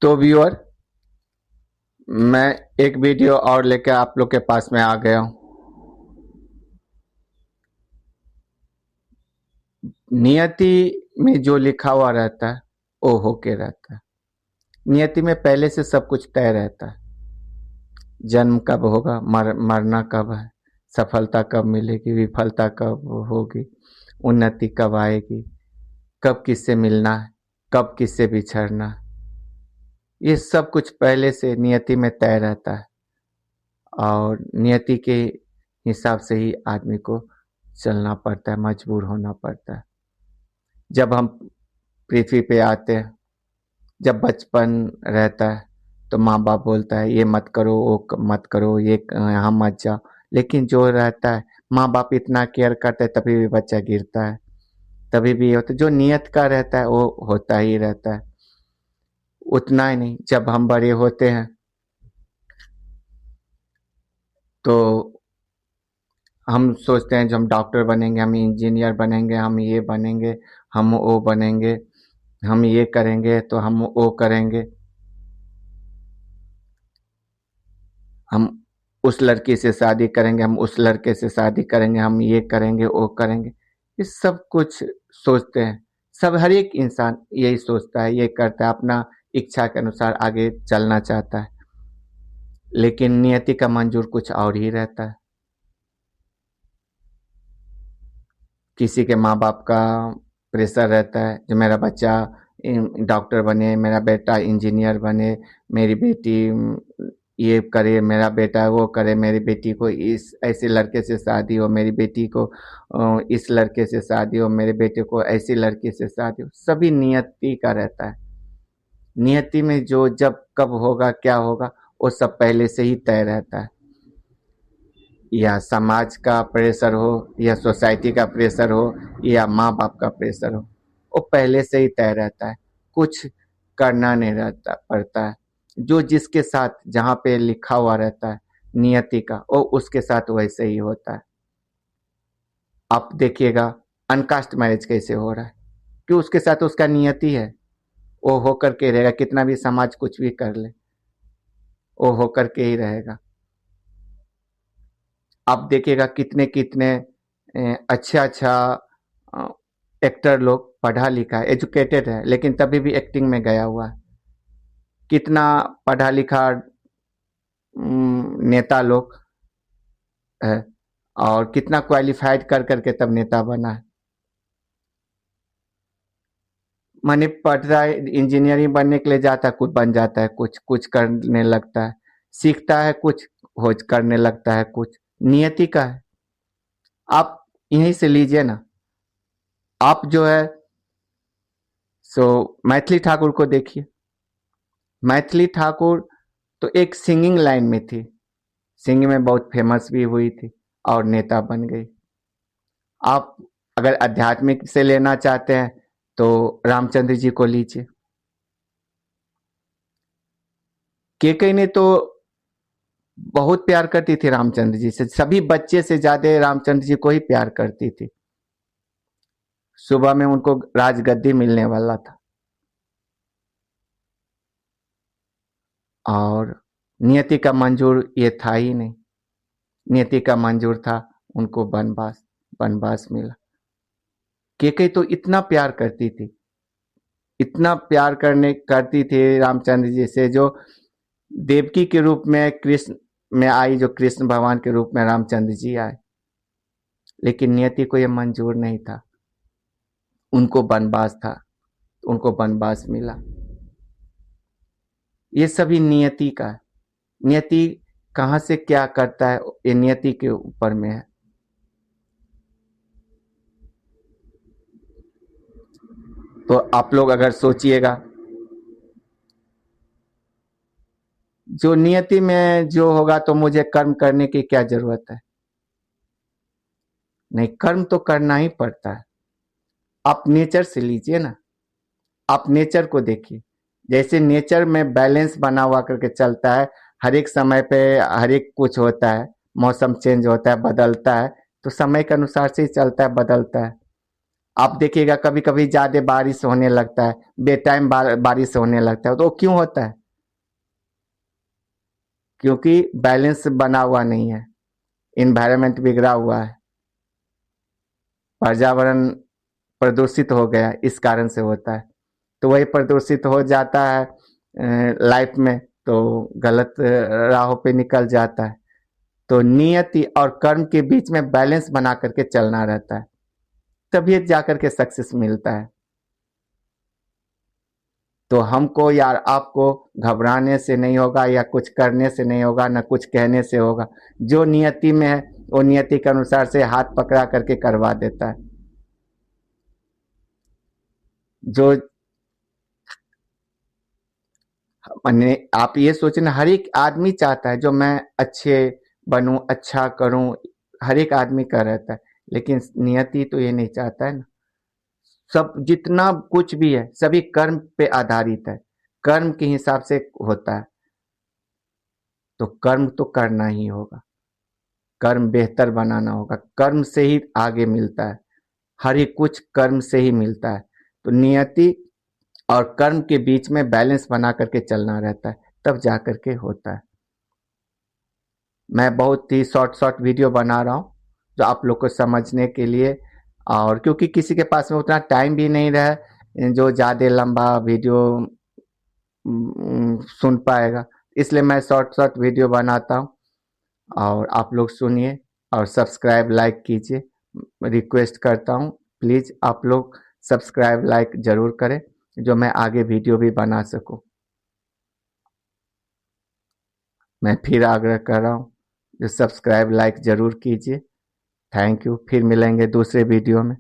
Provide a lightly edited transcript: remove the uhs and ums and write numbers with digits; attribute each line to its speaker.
Speaker 1: तो व्यूअर, मैं एक वीडियो और लेकर आप लोग के पास में आ गया हूँ। नियति में जो लिखा हुआ रहता है वो होके रहता है। नियति में पहले से सब कुछ तय रहता है। जन्म कब होगा, मरना कब है, सफलता कब मिलेगी, विफलता कब होगी, उन्नति कब आएगी, कब किससे मिलना है, कब किससे बिछड़ना है, ये सब कुछ पहले से नियति में तय रहता है। और नियति के हिसाब से ही आदमी को चलना पड़ता है, मजबूर होना पड़ता है। जब हम पृथ्वी पे आते हैं, जब बचपन रहता है तो माँ बाप बोलता है ये मत करो, वो मत करो, ये यहाँ मत जाओ। लेकिन जो रहता है, माँ बाप इतना केयर करते हैं तभी भी बच्चा गिरता है, तभी भी होता है। जो नियत का रहता है वो होता ही रहता है। उतना ही नहीं, जब हम बड़े होते हैं तो हम सोचते हैं जो हम डॉक्टर बनेंगे, हम इंजीनियर बनेंगे, हम ये बनेंगे, हम वो बनेंगे, हम ये करेंगे तो हम वो करेंगे, हम उस लड़की से शादी करेंगे, हम उस लड़के से शादी करेंगे, हम ये करेंगे वो करेंगे। ये सब कुछ सोचते हैं। सब, हर एक इंसान यही सोचता है, ये करता है, अपना इच्छा के अनुसार आगे चलना चाहता है। लेकिन नियति का मंजूर कुछ और ही रहता है। किसी के माँ बाप का प्रेशर रहता है जो मेरा बच्चा डॉक्टर बने, मेरा बेटा इंजीनियर बने, मेरी बेटी ये करे, मेरा बेटा वो करे, मेरी बेटी को इस ऐसे लड़के से शादी हो, मेरी बेटी को इस लड़के से शादी हो, मेरे बेटे को ऐसी लड़की से शादी हो। सभी नियति का रहता है। नियति में जो जब कब होगा क्या होगा वो सब पहले से ही तय रहता है। या समाज का प्रेशर हो, या सोसाइटी का प्रेशर हो, या माँ बाप का प्रेशर हो, वो पहले से ही तय रहता है। कुछ करना नहीं रहता पड़ता है। जो जिसके साथ जहाँ पे लिखा हुआ रहता है नियति का, वो उसके साथ वैसे ही होता है। आप देखिएगा अनकास्ट मैरिज कैसे हो रहा है, कि उसके साथ उसका नियति है, वो होकर के रहेगा। कितना भी समाज कुछ भी कर ले, वो होकर के ही रहेगा। आप देखिएगा कितने कितने अच्छा अच्छा एक्टर लोग पढ़ा लिखा है, एजुकेटेड है, लेकिन तभी भी एक्टिंग में गया हुआ है। कितना पढ़ा लिखा नेता लोग है, और कितना क्वालिफाइड कर करके तब नेता बना है। माने पढ़ रहा है, इंजीनियरिंग बनने के लिए जाता है, कुछ बन जाता है, कुछ कुछ करने लगता है, सीखता है कुछ, खोज करने लगता है कुछ। नियति का है। आप यहीं से लीजिए ना। आप जो है सो मैथिली ठाकुर को देखिए। मैथिली ठाकुर तो एक सिंगिंग लाइन में थी, सिंगिंग में बहुत फेमस भी हुई थी और नेता बन गई। आप अगर आध्यात्मिक से लेना चाहते हैं तो रामचंद्र जी को लीजिए। केकई ने तो बहुत प्यार करती थी रामचंद्र जी से, सभी बच्चे से ज्यादा रामचंद्र जी को ही प्यार करती थी। सुबह में उनको राजगद्दी मिलने वाला था और नियति का मंजूर ये था ही नहीं। नियति का मंजूर था उनको वनवास, वनवास मिला। केकई तो इतना प्यार करती थी, इतना प्यार करती थी रामचंद्र जी से, जो देवकी के रूप में कृष्ण में आई, जो कृष्ण भगवान के रूप में रामचंद्र जी आए। लेकिन नियति को यह मंजूर नहीं था, उनको वनवास था, उनको वनवास मिला। ये सभी नियति का है। नियति कहाँ से क्या करता है ये नियति के ऊपर में है। तो आप लोग अगर सोचिएगा, जो नियति में जो होगा तो मुझे कर्म करने की क्या जरूरत है। नहीं, कर्म तो करना ही पड़ता है। आप नेचर से लीजिए ना, आप नेचर को देखिए। जैसे नेचर में बैलेंस बना हुआ करके चलता है, हर एक समय पे हर एक कुछ होता है, मौसम चेंज होता है, बदलता है, तो समय के अनुसार से ही चलता है, बदलता है। आप देखिएगा कभी कभी ज्यादा बारिश होने लगता है, बेटाइम बारिश होने लगता है, तो वो क्यों होता है? क्योंकि बैलेंस बना हुआ नहीं है, इन्वायरमेंट बिगड़ा हुआ है, पर्यावरण प्रदूषित हो गया, इस कारण से होता है। तो वही प्रदूषित हो जाता है लाइफ में, तो गलत राहों पे निकल जाता है। तो नियति और कर्म के बीच में बैलेंस बना करके चलना रहता है, तभी जाकर के सक्सेस मिलता है। तो हमको या आपको घबराने से नहीं होगा, या कुछ करने से नहीं होगा, न कुछ कहने से होगा। जो नियति में है वो नियति के अनुसार से हाथ पकड़ा करके करवा देता है। जो आप ये सोचें ना, हर एक आदमी चाहता है जो मैं अच्छे बनूं, अच्छा करूं, हर एक आदमी का रहता है, लेकिन नियति तो ये नहीं चाहता है ना। सब जितना कुछ भी है सभी कर्म पे आधारित है, कर्म के हिसाब से होता है। तो कर्म तो करना ही होगा, कर्म बेहतर बनाना होगा, कर्म से ही आगे मिलता है, हर एक कुछ कर्म से ही मिलता है। तो नियति और कर्म के बीच में बैलेंस बना करके चलना रहता है, तब जा करके होता है। मैं बहुत ही शॉर्ट शॉर्ट वीडियो बना रहा हूँ जो आप लोग को समझने के लिए, और क्योंकि किसी के पास में उतना टाइम भी नहीं रहा जो ज़्यादा लंबा वीडियो सुन पाएगा, इसलिए मैं शॉर्ट शॉर्ट वीडियो बनाता हूँ। और आप लोग सुनिए और सब्सक्राइब लाइक कीजिए, रिक्वेस्ट करता हूँ प्लीज़ आप लोग सब्सक्राइब लाइक ज़रूर करें, जो मैं आगे वीडियो भी बना सकूँ। मैं फिर आग्रह कर रहा हूँ, जो सब्सक्राइब लाइक ज़रूर कीजिए। थैंक यू, फिर मिलेंगे दूसरे वीडियो में।